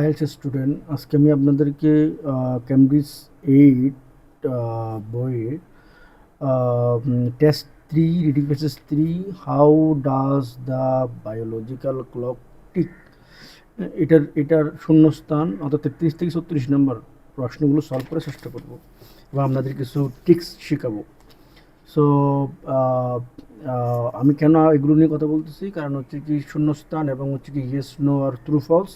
IELTS student, আজকে আমি আপনাদেরকে ক্যামব্রিজ 8 বইয়ের test 3 reading passage 3 how does the biological clock tick, এটার শূন্যস্থান অর্থাৎ 33 থেকে 36 নম্বর প্রশ্নগুলো সলভ করে চেষ্টা করব এবং আপনাদের কিছু টিক্স শেখাবো। সো আমি কেন এগুলো নিয়ে কথা বলতেছি, কারণ হচ্ছে কি শূন্যস্থান এবং হচ্ছে কি ইয়েস নো আর true false,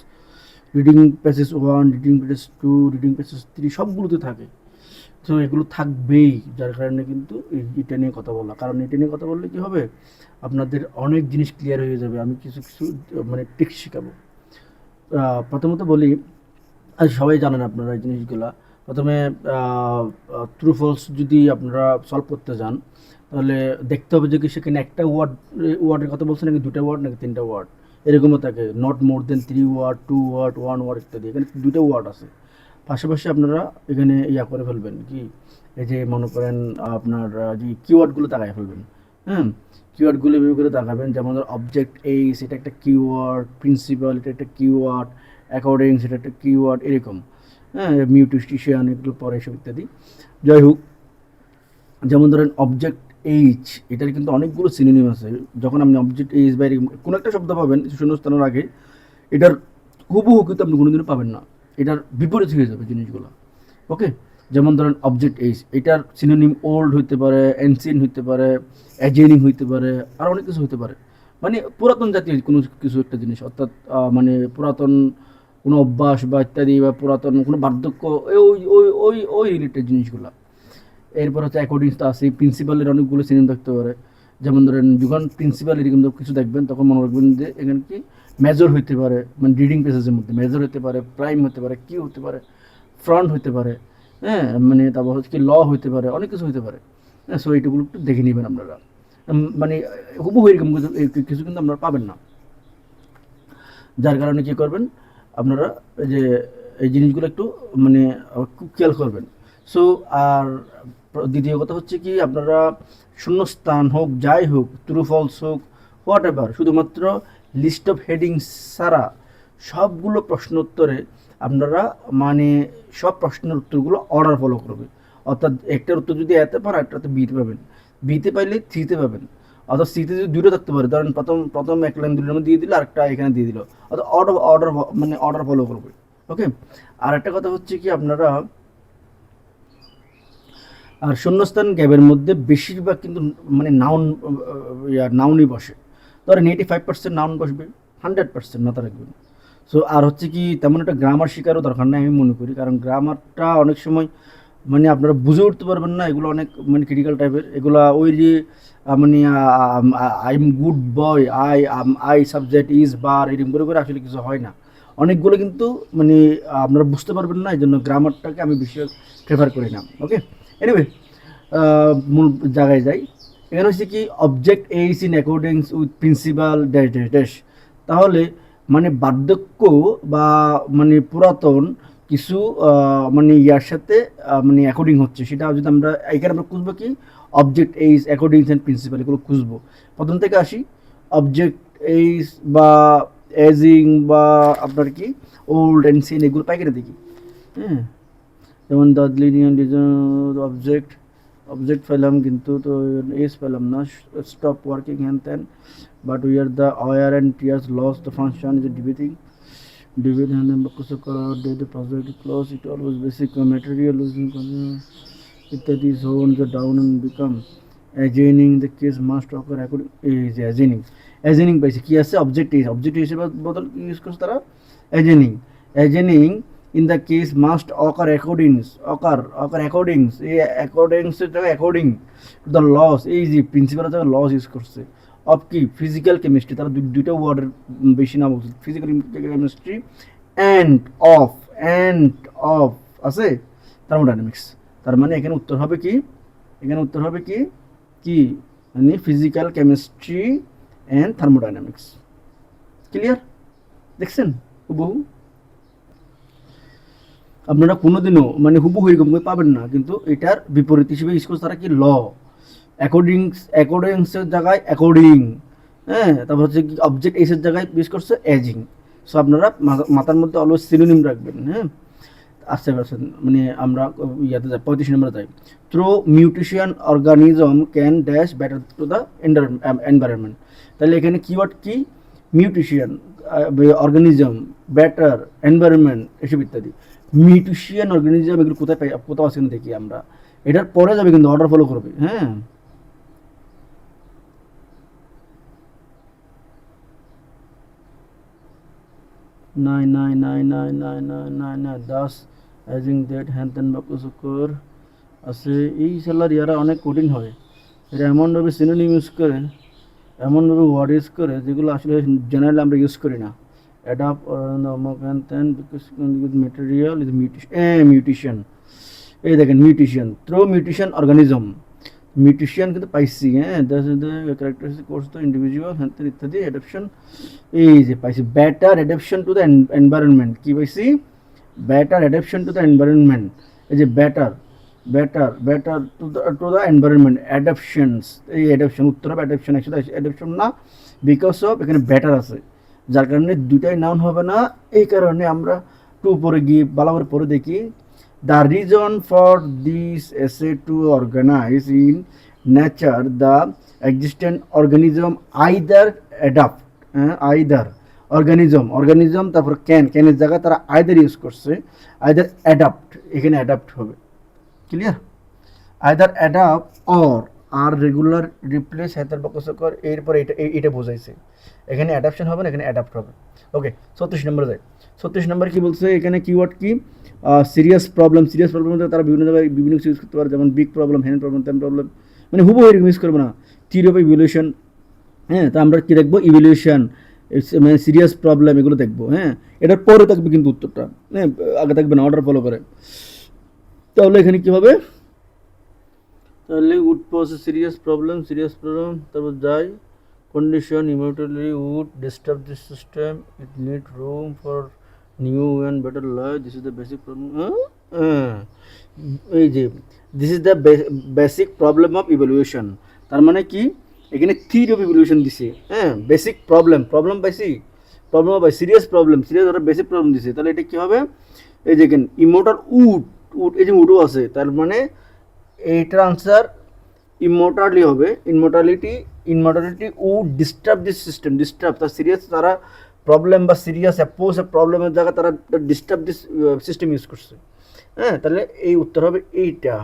reading passage 1, reading passage 2, reading passage 3 সবগুলোতে থাকে। তো এগুলো থাকবেই, যার কারণে কিন্তু এটা নিয়ে কথা বলা, কারণ এটা নিয়ে কথা বললে কী হবে, আপনাদের অনেক জিনিস ক্লিয়ার হয়ে যাবে। আমি কিছু কিছু মানে ট্রিক্স শেখাবো। প্রথমত বলি, সবাই জানেন আপনারা এই জিনিসগুলা। প্রথমে ট্রু ফলস যদি আপনারা সলভ করতে যান, তাহলে দেখতে হবে যে কি সেখানে একটা ওয়ার্ডের কথা বলছে নাকি দুটো ওয়ার্ড নাকি তিনটা ওয়ার্ড, এরকমও থাকে। Not more than 3 word, 2 word, 1 word ইত্যাদি। এখানে দুটো ওয়ার্ড আছে। পাশাপাশি আপনারা এখানে করে ফেলবেন কি, এই যে মনে করেন আপনার যে কিওয়ার্ডগুলো তাকায় ফেলবেন। হ্যাঁ, কিওয়ার্ডগুলো এভাবে করে তাকাবেন, যেমন অবজেক্ট এইস এটা একটা কিওয়ার্ড, প্রিন্সিপাল এটা একটা কিওয়ার্ড, অ্যাকর্ডিং সেটা একটা কিওয়ার্ড, এরকম। হ্যাঁ, মিউটিস্টিশিয়ান এগুলো পরে এসব ইত্যাদি। যাই হোক, যেমন ধরেন অবজেক্ট এইচ, এটার কিন্তু অনেকগুলো সিনোনিম আছে। যখন আপনি অবজেক্ট এইচ বাইরে কোনো একটা শব্দ পাবেন শূন্যস্থানের আগে, এটার হুবহু কিন্তু আপনি কোনোদিনও পাবেন না, এটার বিপরীত হয়ে যাবে জিনিসগুলো। ওকে, যেমন ধরেন অবজেক্ট এইচ, এটার সিনোনিম ওল্ড হইতে পারে, অ্যানসিয়েন্ট হইতে পারে, অ্যাজেনিং হইতে পারে, আর অনেক কিছু হইতে পারে। মানে পুরাতন জাতীয় কোনো কিছু একটা জিনিস, অর্থাৎ মানে পুরাতন কোনো অভ্যাস বা ইত্যাদি, বা পুরাতন কোনো বার্ধক্য, ওই ওই ওই ওই রিলেটেড জিনিসগুলো। এরপর হচ্ছে অ্যাকর্ডিংস তো আছে, প্রিন্সিপালের অনেকগুলো সিনোনিম থাকতে পারে। যেমন ধরেন যখন প্রিন্সিপাল এরকম কিছু দেখবেন, তখন মনে রাখবেন যে এখানে কি মেজর হইতে পারে, মানে রিডিং পেসেজের মধ্যে মেজর হতে পারে, প্রাইম হতে পারে, কি হতে পারে, ফ্রন্ট হতে পারে। হ্যাঁ, মানে তারপর হচ্ছে কি ল হতে পারে, অনেক কিছু হতে পারে। হ্যাঁ, সো এইটুকুলো একটু দেখে নেবেন আপনারা। মানে হুবহু এরকম কিছু কিন্তু আপনারা পাবেন না, যার কারণে কী করবেন আপনারা, এই যে এই জিনিসগুলো একটু মানে খুব খেয়াল করবেন। সো আর দ্বিতীয় কথা হচ্ছে কি, আপনারা শূন্যস্থান হোক, যাই হোক, ট্রু ফলস হোক, হোয়াট এভার, শুধুমাত্র লিস্ট অফ হেডিংস ছাড়া সবগুলো প্রশ্ন উত্তরে আপনারা মানে সব প্রশ্নের উত্তরগুলো অর্ডার ফলো করবে। অর্থাৎ একটার উত্তর যদি এতে পান, একটাতে বিতে পাবেন, বিতে পাইলে থ্রিতে পাবেন। অর্থাৎ সিতে যদি দুটো থাকতে পারে, ধরেন প্রথম প্রথম এক লাইন দুটো দিয়ে দিল, আরেকটা এখানে দিয়ে দিল, অর্থাৎ অর্ডার অর্ডার মানে অর্ডার ফলো করবে। ওকে, আর একটা কথা হচ্ছে কি, আপনারা আর শূন্যস্থান গ্যাপের মধ্যে বেশিরভাগ কিন্তু মানে নাউনই বসে। ধরেন 85% নাউন বসবে, 100% মাথা রাখবেন। সো আর হচ্ছে কি, তেমন একটা গ্রামার শেখারও দরকার নেই আমি মনে করি, কারণ গ্রামারটা অনেক সময় মানে আপনারা বুঝে উঠতে পারবেন না, এগুলো অনেক মানে ক্রিটিক্যাল টাইপের। এগুলো ওই যে মানে I am good boy, I subject is bar, এরকম করে আসলে কিছু হয় না অনেকগুলো, কিন্তু মানে আপনারা বুঝতে পারবেন না, এই জন্য গ্রামারটাকে আমি বেশি প্রেফার করি না। ওকে, এনিওয়ে, মূল জায়গায় যাই। এখানে হচ্ছে কি, object ace in accordings with principle dash dash dash. তাহলে মানে বার্ধক্য বা মানে পুরাতন কিছু মানে ইয়ার সাথে মানে অ্যাকর্ডিং হচ্ছে, সেটা যদি আমরা এখানে আমরা খুঁজবো কি, object ace, accordings and principle, এগুলো খুঁজবো। প্রথম থেকে আসি, অবজেক্ট এইস বা এজিং বা আপনার কি ওল্ড অ্যান্সিয়েন্ট, এগুলো পাইকারি দেখি। হ্যাঁ, যেমন দ্য লিনিয়ার অবজেক্ট, অবজেক্ট পেলাম কিন্তু তো এস পেলাম না, স্টপ ওয়ার্কিং হ্যান ত্যান, but we are the wear and tears loss the function is debating debate hand the project close, it always basic material losing ইত্যাদি zone the down and become assigning the case must occur according is assigning, assigning পাইছে কি আছে, object is, object হিসেবে বদল use করছে তারা, assigning, assigning in the case must occur accordings, occur accordings, এই accordings এর জায়গায় according to the laws, এই যে প্রিন্সিপালের জায়গায় laws ইউজ করছে। অফ কি, ফিজিক্যাল কেমিস্ট্রি, তারা দুইটা ওয়ার্ডের বেশি নাম বলছে, physical chemistry and of, and of আছে থার্মোডাইনামিক্স। তার মানে এখানে উত্তর হবে কি, এখানে উত্তর হবে কি, কি মানে physical chemistry and thermodynamics. Clear, দেখছেন হুবহু। আপনারা কোনোদিনও মানে হুবহু এরকম পাবেন না, কিন্তু এটার বিপরীত হিসেবে ইউজ করছে তারা কি, ল। অ্যাকর্ডিংস, অ্যাকর্ডিংসের জায়গায় অ্যাকর্ডিং। হ্যাঁ, তারপর হচ্ছে কি, অবজেক্ট এইসের জায়গায় ইউজ করছে এজিং। সো আপনারা মাথার মধ্যে অলওয়েজ সিনোনিম রাখবেন, হ্যাঁ। আসতে পারছেন, মানে আমরা ইয়াতে যাই 35 নম্বরে যাই। Through mutation organism can dash better to the environment. তাহলে এখানে কিওয়ার্ড কি? মিউটেশন, অর্গানিজম, বেটার, এনভায়রনমেন্ট, এসব ইত্যাদি। মিউটেশন অর্গানিজম এগুলো কোথাও আছে দেখি আমরা, এটার পরে যাবে কিন্তু অর্ডার ফলো করবে, হ্যাঁ। নাই নাই নাই নাই নাই নাই নাই নাই দাস অ্যাজিং দ্যাট হ্যান ত্যান বাক্যচক্কর আছে। এই সালার ইয়ারা অনেক কঠিন হয়, এরা এমনভাবে সিনোনিম ইউজ করে, এমনভাবে ওয়ার্ড ইউজ করে যেগুলো আসলে জেনারেলি আমরা ইউজ করি না। অ্যাডাপ্ট অমুক হ্যান ত্যান বিকজ মেটেরিয়াল ইজ মিউটেশন। এই দেখেন mutation, through mutation organism, mutation কিন্তু পাইছি, হ্যাঁ। ক্যারেক্টারিস্টিক কোর্স তো ইন্ডিভিজুয়াল হ্যান ত্যান ইত্যাদি অ্যাডাপশন। এই যে পাইছি better adaption to the environment, কি পাইছি? Better adaption to the environment. এই যে better better better to the environment, adaptions, এই অ্যাডাপশন উত্তর হবে অ্যাডাপশন, একসাথে অ্যাডাপশন না, বিকজ অফ এখানে বেটার আছে, যার কারণে দুইটাই নাউন হবে না। এই কারণে আমরা টু পরে গিয়ে ভালো করে পরে দেখি। দ্য রিজন ফর দিস এসে to organize in nature the existent organism either adapt, either organism তারপর ক্যানের জায়গায় তারা আইদার ইউজ করছে, আইদার অ্যাডাপ্ট, এখানে অ্যাডাপ্ট হবে, ক্লিয়ার। আইদার অ্যাডাপ্ট অর আর রেগুলার রিপ্লেস হেতার বাক্যচক্কর, এরপর এটা বোঝাইছে, এখানে অ্যাডাপশন হবে না, এখানে অ্যাডাপ্ট হবে। ওকে, 36 নম্বরে যায়। 36 নম্বর কি বলছে এখানে? কিওয়ার্ড কি? সিরিয়াস প্রবলেম তারা বিভিন্ন জায়গায় বিভিন্ন কিছু ইউজ করতে পারে, যেমন big problem, hand problem, ten problem, মানে হুবহু এরকম ইউজ করবো না। থিওরি অফ ইভ্যালুয়েশন, হ্যাঁ, তা আমরা কি দেখবো? ইভ্যালুয়েশন, মানে সিরিয়াস প্রবলেম, এগুলো দেখবো, হ্যাঁ। এটার পরে থাকবে কিন্তু উত্তরটা, হ্যাঁ, আগে থাকবে না, অর্ডার ফলো করে। তাহলে এখানে কি হবে? তাহলে উড পজ সিরিয়াস প্রবলেম, তারপর যাই condition immediately would disturb this system, it need room for new and better life, this is the basic problem. এই যে this is the basic problem of evaluation, তার মানে কি? এখানে থিওরি অফ ইভ্যালুয়েশন দিছে, হ্যাঁ। বেসিক প্রবলেম পাইছি, problem পাই, সিরিয়াস ওরা বেসিক প্রবলেম দিছে। তাহলে এটা কি হবে? এই দেখেন ইমোটাল উড, এই যে উডও আছে, তার মানে এইটার আনসার ইমোর্টালি হবে। Immortality would disturb this system, disturb তার সিরিয়াস, তারা প্রবলেম বা সিরিয়াস অ্যাপোজ প্রবলেমের জায়গায় তারা ডিস্টার্ব দিস সিস্টেম ইউজ করছে, হ্যাঁ। তাহলে এই উত্তর হবে এইটা।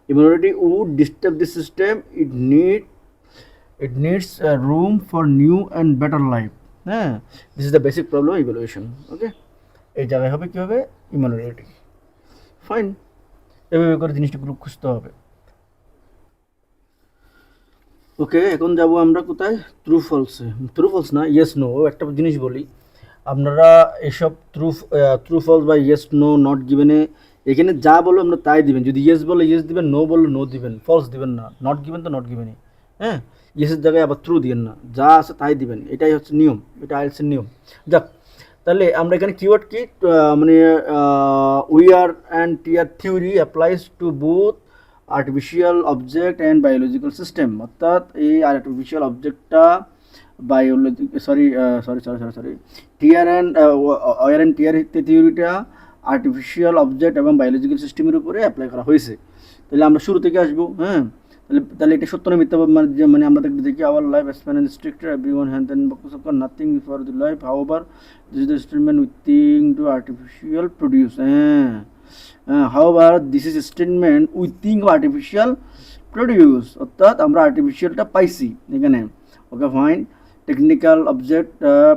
Immunity would disturb this system, it needs room for new and better life, হ্যাঁ। This is the basic problem evaluation. Okay, এই জায়গায় হবে কী হবে? ইমিউনিটি। ফাইন, এভাবে করে জিনিসটা গ্রুপ খুঁজতে হবে। ওকে, এখন যাব আমরা কোথায়? ট্রু ফলস না, ইয়েস নো। একটা জিনিস বলি, আপনারা এসব ট্রু ফলস বা ইয়েস নো নট গিভেনে এখানে যা বলো আমরা তাই দিবেন। যদি ইয়েস বলে ইয়েস দিবেন, নো বললে নো দিবেন, ফলস দিবেন না। নট গিভেন তো নট গিভেনই, হ্যাঁ। ইয়েসের জায়গায় আবার ট্রু দিবেন না, যা আছে তাই দিবেন, এটাই হচ্ছে নিয়ম, এটা আইএলটিএস নিয়ম। যাক, তাহলে আমরা এখানে কিওয়ার্ড কি? মানে we are and tear theory applies to both artificial object and biological system, অর্থাৎ এই আর্টিফিশিয়াল অবজেক্টটা টিয়ার অ্যান্ড টিয়ার থিওরিটা আর্টিফিশিয়াল অবজেক্ট এবং বায়োলজিক্যাল সিস্টেমের উপরে অ্যাপ্লাই করা হয়েছে। তাহলে আমরা শুরু থেকে আসবো, হ্যাঁ। তাহলে এটা সত্য না মিথ্যা? মানে আমরা দেখি our life span and stricter everyone hand and nothing for the life however this is the statement within to artificial produce, however this is statement within artificial produce, অর্থাৎ আমরা আর্টিফিশিয়ালটা পাইছি এখানে। Okay, fine. Technical object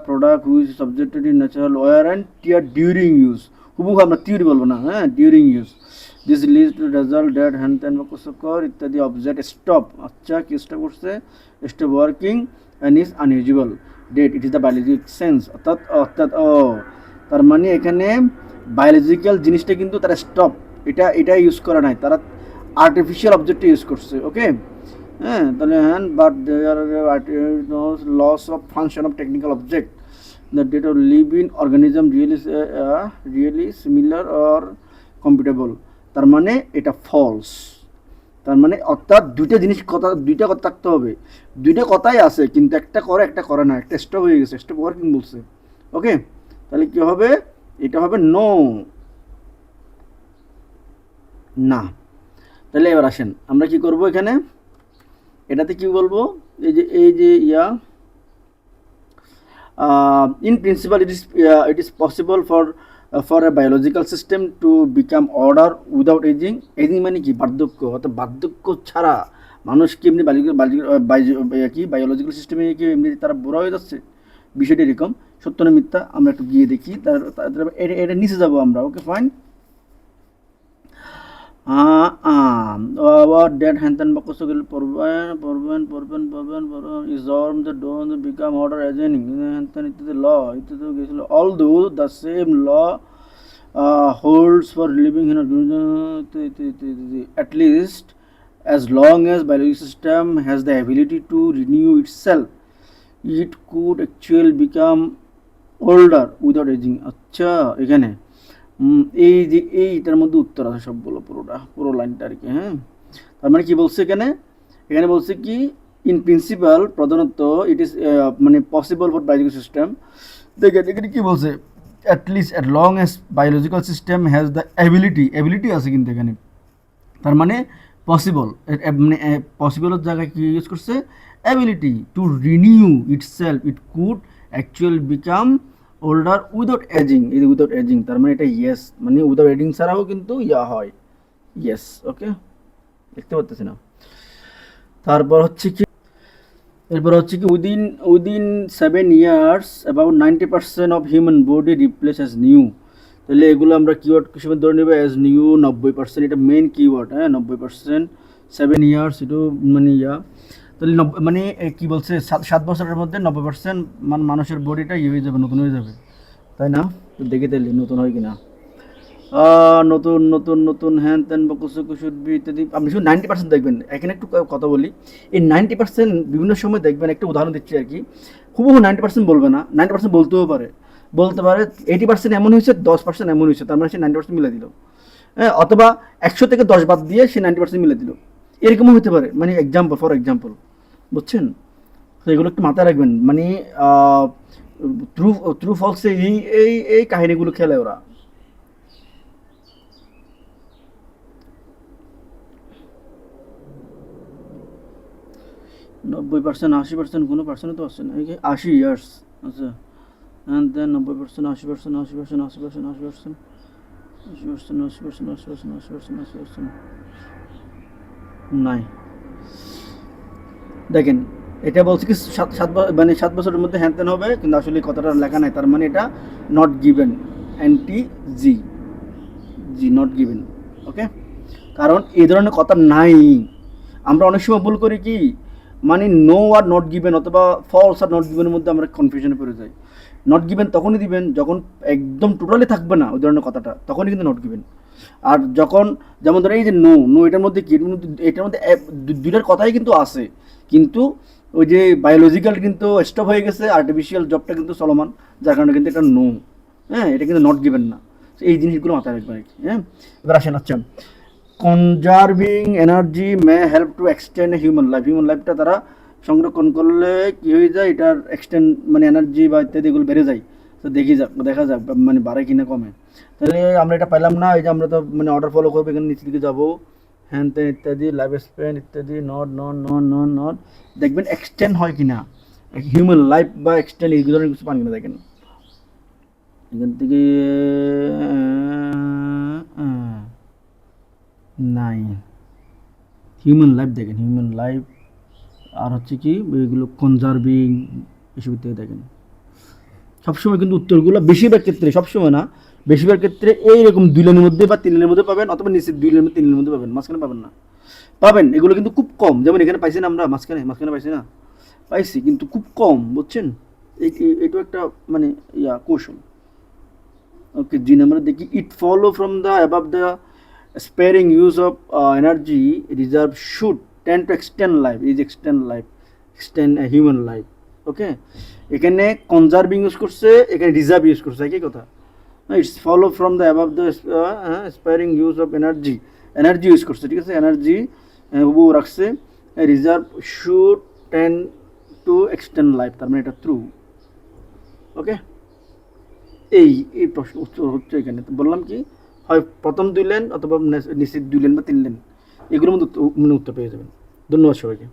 product which subjected in natural wear and tear during use, হুবহু আমরা theory বলবো না, হ্যাঁ, during use. This leads to result that hand than বাক্যচক্কর ইত্যাদি অবজেক্ট স্টপ, আচ্ছা কি স্টপ করছে? Stop working and is unusual date, it is the biologic sense, অর্থাৎ তার মানে এখানে বায়োলজিক্যাল জিনিসটা কিন্তু তারা স্টপ, এটা ইউজ করা নাই, তারা আর্টিফিশিয়াল অবজেক্টটা ইউজ করছে। ওকে, হ্যাঁ, তাহলে হ্যাঁ, but there loss of function of technical object the date of living organism really similar or compatible, তার মানে এটা ফলস। তার মানে অর্থাৎ দুইটা কথা থাকতে হবে, দুইটা কথাই আছে কিন্তু একটা করে একটা করে না, একটা স্টপ হয়ে গেছে, স্টপ ওয়ার্কিং বলছে। ওকে, তাহলে কি হবে, এটা হবে নো, না। তাহলে এবার আসেন আমরা কি করব, এখানে এটাতে কি বলবো, এই যে in principle it is possible for a biological system to become order without aging. aging মানে কি, বার্ধক্য, অর্থাৎ বার্ধক্য ছাড়া মানুষ কি এমনি বায়োলজিক্যাল সিস্টেমে কি এমনি তারা বুড়া হয়ে যাচ্ছে, বিষয়টি এরকম, সত্য না মিথ্যা আমরা একটু গিয়ে দেখি, এটা নিচে যাবো আমরা। Okay fine, our dead hantan bakosogil porben is on the don't become order aging hantan it is the law, it is the although the same law holds for living in at least as long as biological system has the ability to renew itself it could actually become older without aging। আচ্ছা, এখানে এই যে এইটার মধ্যে উত্তর আছে সবগুলো, পুরো লাইনটা আর কি। হ্যাঁ, তার মানে কি বলছে এখানে বলছে কি ইন প্রিন্সিপাল প্রধানত ইট ইজ মানে পসিবল ফর বায়োলজিক্যাল সিস্টেম। দেখেন এখানে কি বলছে, at least at long as biological system has the ability আছে কিন্তু এখানে, তার মানে পসিবল, মানে পসিবলের জায়গায় কি ইউজ করছে, ability to renew itself it could actual become older without aging. এই উইদাউট এজিং তার মানে এটা ইয়েস, মানে উইদাউট এজিং ছাড়াও কিন্তু হয়, ইয়েস। ওকে, দেখতে পাচ্ছি না। তারপর হচ্ছে কি, এরপর হচ্ছে কি within 7 years about 90% of human body replace as new. তাহলে এগুলো আমরা কিওয়ার্ড হিসেবে ধরে নেব অ্যাজ নিউ 90%, এটা মেন কিওয়ার্ড। হ্যাঁ, 90%, 7 years এটাও মানে তাহলে মানে কি বলছে, 7 বছরের মধ্যে 90% মানুষের বডিটা হয়ে যাবে, নতুন হয়ে যাবে, তাই না? দেখে তাহলে নতুন হয় কিনা, নতুন হ্যান ত্যান বা কুসুবি ইত্যাদি। আপনি শুধু 90% দেখবেন। এখানে একটু কথা বলি, এই 90% বিভিন্ন সময় দেখবেন, একটা উদাহরণ দিচ্ছি আর কি, হুবহু 90% বলবে না, 90% বলতে পারে 80% এমন হয়েছে, 10% এমন হয়েছে, তার মানে সে 90% মিলে দিল। হ্যাঁ, অথবা 100 থেকে 10 বাদ দিয়ে সে 90% মিলে দিল, এরকমও হতে পারে। মানে ফর এক্সাম্পল, বুঝছেন? তো এগুলো একটু মাথায় রাখবেন, মানে ট্রু ফলসে এই কাহিনীগুলো খেলে ওরা। নব্বই 80% কোনো পার্সেন্ট তো আসছে না, 80 ইয়ার্স। আচ্ছা, অ্যান্ড দেন 90%, 80% নাই। দেখেন এটা বলছে কি 7 বছরের মধ্যে হ্যান ত্যান হবে, কিন্তু আসলে কথাটা লেখা নাই, তার মানে এটা নট গিভেন, অ্যান্টি জি নট গিভেন। ওকে, কারণ এই ধরনের কথা নাই। আমরা অনেক সময় ভুল করি কি, মানে নো আর নট গিভেন অথবা ফলস আর নট গিভেনের মধ্যে আমরা কনফিউশনে পড়ে যাই। নট গিভেন তখনই দিবেন যখন একদম টোটালি থাকবে না ওই ধরনের কথাটা, তখনই কিন্তু নট গিভেন। আর যখন যেমন ধরেন এই যে নো এটার মধ্যে কি, এটার মধ্যে দুইটার কথাই কিন্তু আছে, কিন্তু ওই যে বায়োলজিক্যাল কিন্তু স্টপ হয়ে গেছে, আর্টিফিশিয়াল জবটা কিন্তু চলমান, যার কারণে কিন্তু এটা নো। হ্যাঁ, এটা কিন্তু নট গিভেন না। এই জিনিসগুলো মাথায় রাখবেন আর কি। হ্যাঁ, এবার আসেন, আচ্ছা, conserving energy may help to extend human লাইফটা তারা সংরক্ষণ করলে কী হয়ে যায়, এটার এক্সটেন্ড মানে এনার্জি বা ইত্যাদি এগুলো বেড়ে যায়। তো দেখা যাক মানে বাড়ে কিনা কমে। তাহলে আমরা এটা পাইলাম না, এই যে আমরা তো মানে অর্ডার ফলো করবো, এখানে নিচের দিকে যাবো, হ্যান ত্যান ইত্যাদি, লাইফ স্প্যান ইত্যাদি, নট দেখবেন এক্সটেন্ড হয় কিনা, হিউম্যান লাইফ বা এক্সটেন্ড এই ধরনের কিছু পান কিনা দেখেন এখান থেকে। নাই, হিউম্যান লাইফ দেখেন, হিউম্যান লাইফ আর হচ্ছে কি এগুলো কনজার্ভিং এসব ইত্যাদি দেখেন। সবসময় কিন্তু উত্তরগুলো বেশিরভাগ ক্ষেত্রে, সবসময় না, বেশিরভাগ ক্ষেত্রে এইরকম 2 লাইনের মধ্যে বা 3 লাইনের মধ্যে পাবেন, অথবা নিচে 2 লাইনের 3 লাইনের মধ্যে পাবেন, মাঝখানে পাবেন না। পাবেন, এগুলো কিন্তু খুব কম। যেমন এখানে পাইছি না আমরা, মাঝখানে পাইছি না, পাইছি কিন্তু খুব কম, বুঝছেন? এটা একটা মানে কৌশল। ওকে, জি আমরা দেখি, it follow from the above the sparing use of energy reserve should tend to extend human life. ওকে, এখানে কনজার্ভিং ইউজ করছে, এখানে রিজার্ভ ইউজ করছে, একই কথা। It's follow from the above the sparing use of energy use করছে, ঠিক আছে, energy ও রাখছে reserve should ten to extend life, তার মানে এটা ট্রু। ওকে, এই প্রশ্ন উত্তর হচ্ছে এখানে। তো বললাম কি, হয় প্রথম 2 লাইন অথবা নিচের 2 লাইন বা 3 লাইন, এগুলোর মধ্যে উত্তর পেয়ে যাবেন। ধন্যবাদ সবাইকে।